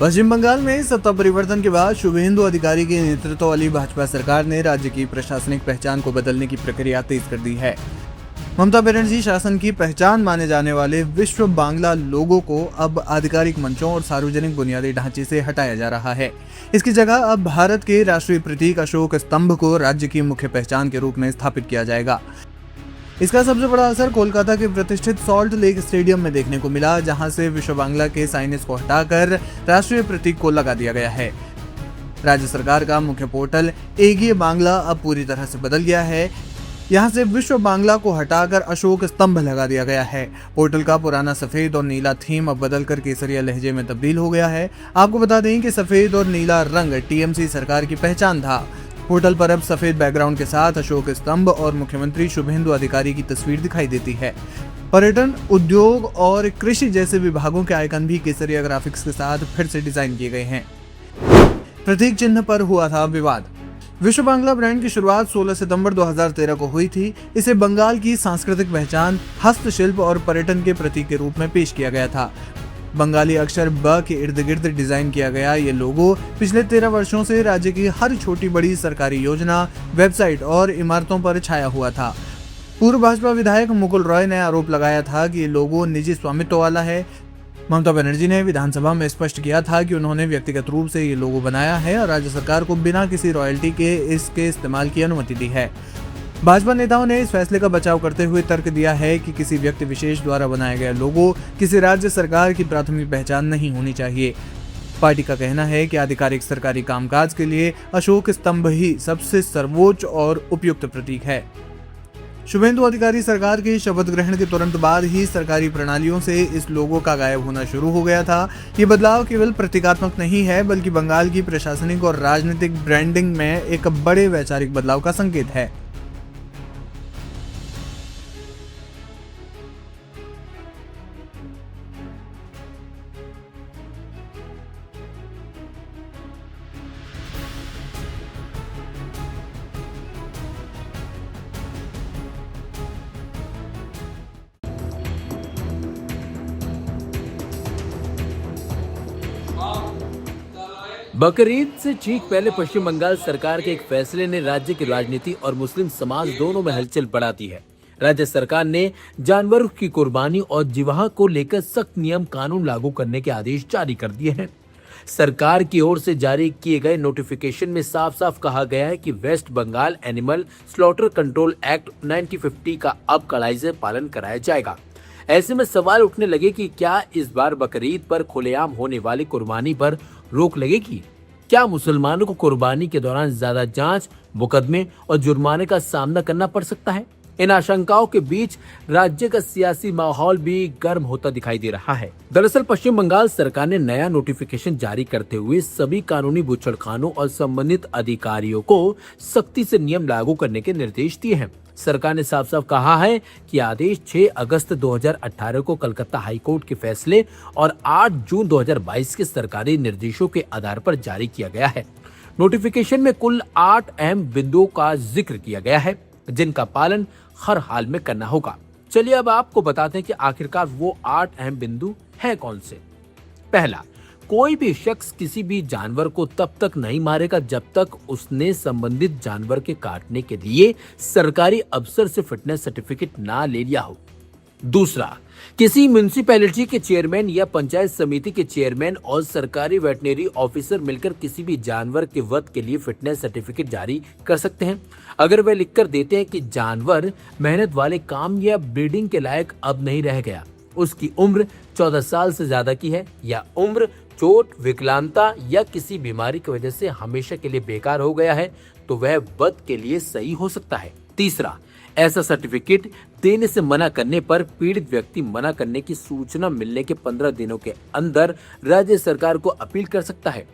पश्चिम बंगाल में सत्ता परिवर्तन के बाद शुभेंदु अधिकारी के नेतृत्व वाली भाजपा सरकार ने राज्य की प्रशासनिक पहचान को बदलने की प्रक्रिया तेज कर दी है। ममता बनर्जी शासन की पहचान माने जाने वाले विश्व बांग्ला लोगो को अब आधिकारिक मंचों और सार्वजनिक बुनियादी ढांचे से हटाया जा रहा है। इसकी जगह अब भारत के राष्ट्रीय प्रतीक अशोक स्तंभ को राज्य की मुख्य पहचान के रूप में स्थापित किया जाएगा। इसका सबसे बड़ा असर कोलकाता के प्रतिष्ठित सॉल्ट लेक स्टेडियम में देखने को मिला, जहां से विश्व बांग्ला के साइनेज को हटाकर राष्ट्रीय प्रतीक को लगा दिया गया है। राज्य सरकार का मुख्य पोर्टल एगीय बांग्ला अब पूरी तरह से बदल गया है। यहां से विश्व बांग्ला को हटाकर अशोक स्तंभ लगा दिया गया है। पोर्टल का पुराना सफेद और नीला थीम अब बदलकर केसरिया लहजे में तब्दील हो गया है। आपको बता दें कि सफेद और नीला रंग टीएमसी सरकार की पहचान था। पोर्टल पर अब सफेद बैकग्राउंड के साथ अशोक स्तंभ और मुख्यमंत्री शुभेंदु अधिकारी की तस्वीर दिखाई देती है। पर्यटन, उद्योग और कृषि जैसे विभागों के आइकन भी केसरिया ग्राफिक्स के साथ फिर से डिजाइन किए गए हैं। प्रतीक चिन्ह पर हुआ था विवाद। विश्व बांग्ला ब्रांड की शुरुआत 16 सितंबर 2013 को हुई थी। इसे बंगाल की सांस्कृतिक पहचान, हस्तशिल्प और पर्यटन के प्रतीक के रूप में पेश किया गया था। बंगाली अक्षर ब के इर्द गिर्द डिजाइन किया गया ये लोगो पिछले 13 वर्षों से राज्य की हर छोटी बड़ी सरकारी योजना, वेबसाइट और इमारतों पर छाया हुआ था। पूर्व भाजपा विधायक मुकुल रॉय ने आरोप लगाया था कि ये लोगो निजी स्वामित्व वाला है। ममता बनर्जी ने विधानसभा में स्पष्ट किया था कि उन्होंने व्यक्तिगत रूप से ये लोगो बनाया है और राज्य सरकार को बिना किसी रॉयल्टी के इसके इस्तेमाल की अनुमति दी है। भाजपा नेताओं ने इस फैसले का बचाव करते हुए तर्क दिया है कि किसी व्यक्ति विशेष द्वारा बनाया गया लोगो किसी राज्य सरकार की प्राथमिक पहचान नहीं होनी चाहिए। पार्टी का कहना है कि आधिकारिक सरकारी कामकाज के लिए अशोक स्तंभ ही सबसे सर्वोच्च और उपयुक्त प्रतीक है। शुभेंदु अधिकारी सरकार के शपथ ग्रहण के तुरंत बाद ही सरकारी प्रणालियों से इस लोगो का गायब होना शुरू हो गया था। ये बदलाव केवल प्रतीकात्मक नहीं है, बल्कि बंगाल की प्रशासनिक और राजनीतिक ब्रांडिंग में एक बड़े वैचारिक बदलाव का संकेत है। बकरीद से ठीक पहले पश्चिम बंगाल सरकार के एक फैसले ने राज्य की राजनीति और मुस्लिम समाज दोनों में हलचल बढ़ा दी है। राज्य सरकार ने जानवरों की कुर्बानी और जिवाह को लेकर सख्त नियम कानून लागू करने के आदेश जारी कर दिए हैं। सरकार की ओर से जारी किए गए नोटिफिकेशन में साफ साफ कहा गया है कि West Bengal animal slaughter control act 1950 का अब कड़ाई से पालन कराया जाएगा। ऐसे में सवाल उठने लगे कि क्या इस बार बकरीद पर खुलेआम होने वाली कुर्बानी पर रोक लगेगी? क्या मुसलमानों को कुर्बानी के दौरान ज्यादा जांच, मुकदमे और जुर्माने का सामना करना पड़ सकता है? इन आशंकाओं के बीच राज्य का सियासी माहौल भी गर्म होता दिखाई दे रहा है। दरअसल पश्चिम बंगाल सरकार ने नया नोटिफिकेशन जारी करते हुए सभी कानूनी बूचड़खानों और संबंधित अधिकारियों को सख्ती से नियम लागू करने के निर्देश दिए हैं। सरकार ने साफ साफ कहा है कि आदेश 6 अगस्त 2018 को कलकत्ता हाईकोर्ट के फैसले और 8 जून 2022 के सरकारी निर्देशों के आधार पर जारी किया गया है। नोटिफिकेशन में कुल 8 अहम बिंदुओं का जिक्र किया गया है, जिनका पालन हर हाल में करना होगा। चलिए अब आपको बताते हैं कि आखिरकार वो 8 अहम बिंदु हैं कौन से। पहला, कोई भी शख्स किसी भी जानवर को तब तक नहीं मारेगा जब तक उसने संबंधित जानवर के काटने के लिए सरकारी अफसर से फिटनेस सर्टिफिकेट ना ले लिया हो। दूसरा, किसी म्युनिसिपैलिटी के चेयरमैन या पंचायत समिति के चेयरमैन और सरकारी वेटनरी ऑफिसर मिलकर किसी भी जानवर के वध के लिए फिटनेस सर्टिफिकेट जारी कर सकते हैं। अगर वे लिखकर देते हैं कि जानवर मेहनत वाले काम या ब्रीडिंग के लायक अब नहीं रह गया, उसकी उम्र 14 साल से ज्यादा की है या उम्र, चोट, विकलांगता या किसी बीमारी की वजह से हमेशा के लिए बेकार हो गया है, तो वह वध के लिए सही हो सकता है। तीसरा, ऐसा सर्टिफिकेट देने से मना करने पर पीड़ित व्यक्ति मना करने की सूचना मिलने के 15 दिनों के अंदर राज्य सरकार को अपील कर सकता है।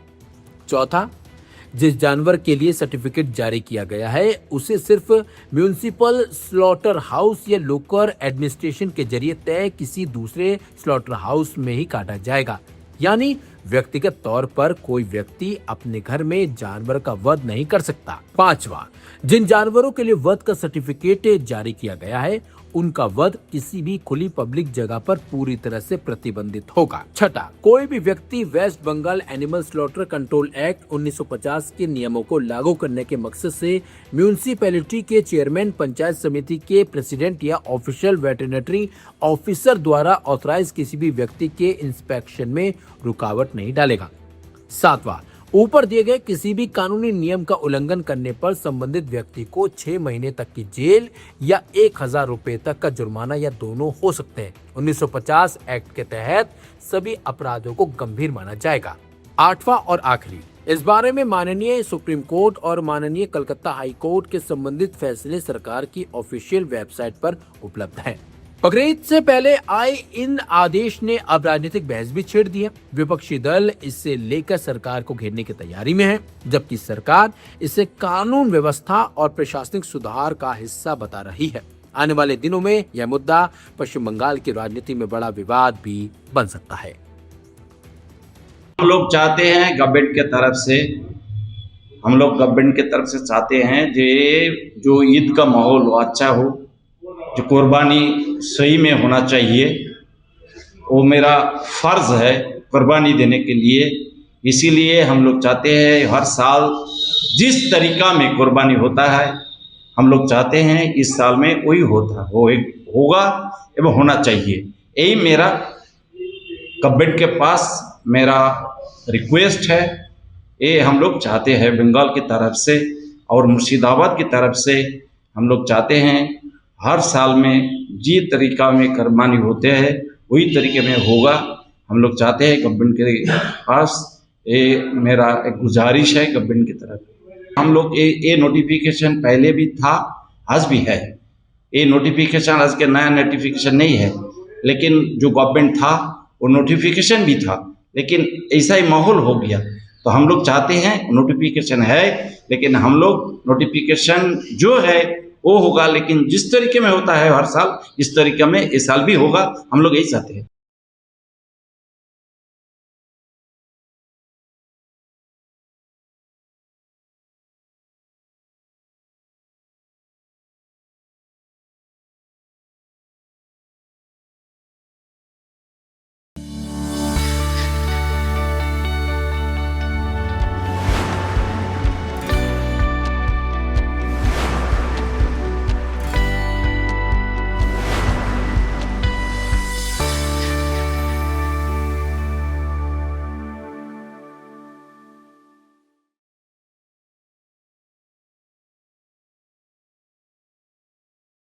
चौथा, जिस जानवर के लिए सर्टिफिकेट जारी किया गया है उसे सिर्फ म्युनिसिपल स्लॉटर हाउस या लोकल एडमिनिस्ट्रेशन के जरिए तय किसी दूसरे स्लॉटर हाउस में ही काटा जाएगा, यानी व्यक्तिगत तौर पर कोई व्यक्ति अपने घर में जानवर का वध नहीं कर सकता। पांचवा, जिन जानवरों के लिए वध का सर्टिफिकेट जारी किया गया है उनका वध किसी भी खुली पब्लिक जगह पर पूरी तरह से प्रतिबंधित होगा। छठा, कोई भी व्यक्ति West Bengal animal slaughter control act 1950 के नियमों को लागू करने के मकसद से म्यूनिसिपैलिटी के चेयरमैन, पंचायत समिति के प्रेसिडेंट या ऑफिशियल वेटरनरी ऑफिसर द्वारा ऑथराइज किसी भी व्यक्ति के इंस्पेक्शन में रुकावट नहीं डालेगा। सातवां, ऊपर दिए गए किसी भी कानूनी नियम का उल्लंघन करने पर संबंधित व्यक्ति को 6 महीने तक की जेल या 1000 रुपए तक का जुर्माना या दोनों हो सकते हैं। 1950 एक्ट के तहत सभी अपराधों को गंभीर माना जाएगा। आठवां और आखिरी, इस बारे में माननीय सुप्रीम कोर्ट और माननीय कलकत्ता हाई कोर्ट के संबंधित फैसले सरकार की ऑफिशियल वेबसाइट पर उपलब्ध हैं। बकरीद से पहले आए इन आदेश ने अब राजनीतिक बहस भी छेड़ दी है। विपक्षी दल इससे लेकर सरकार को घेरने की तैयारी में है, जबकि सरकार इसे कानून व्यवस्था और प्रशासनिक सुधार का हिस्सा बता रही है। आने वाले दिनों में यह मुद्दा पश्चिम बंगाल की राजनीति में बड़ा विवाद भी बन सकता है। हम लोग चाहते हैं गवर्नमेंट के तरफ से, हम लोग गवर्नमेंट के तरफ से चाहते हैं जो ईद का माहौल हो, अच्छा हो, जो कुर्बानी सही में होना चाहिए, वो मेरा फर्ज है कुर्बानी देने के लिए। इसीलिए हम लोग चाहते हैं हर साल जिस तरीका में कुर्बानी होता है, हम लोग चाहते हैं इस साल में वही होगा एवं होना चाहिए। यही मेरा गवर्नमेंट के पास मेरा रिक्वेस्ट है। ये हम लोग चाहते हैं बंगाल की तरफ से और मुर्शिदाबाद की तरफ से हम लोग चाहते हैं हर साल में जी तरीका में कुर्बानी होते हैं वही तरीके में होगा। हम लोग चाहते हैं गवर्नमेंट के पास, ये मेरा एक गुजारिश है गवर्नमेंट की तरफ। हम लोग ये नोटिफिकेशन पहले भी था, आज भी है। ये नोटिफिकेशन आज के नया नोटिफिकेशन नहीं है, लेकिन जो गवर्नमेंट था वो नोटिफिकेशन भी था, लेकिन ऐसा ही माहौल हो गया। तो हम लोग चाहते हैं नोटिफिकेशन है, लेकिन हम लोग नोटिफिकेशन जो है वो होगा, लेकिन जिस तरीके में होता है हर साल इस तरीके में इस साल भी होगा। हम लोग यही चाहते हैं।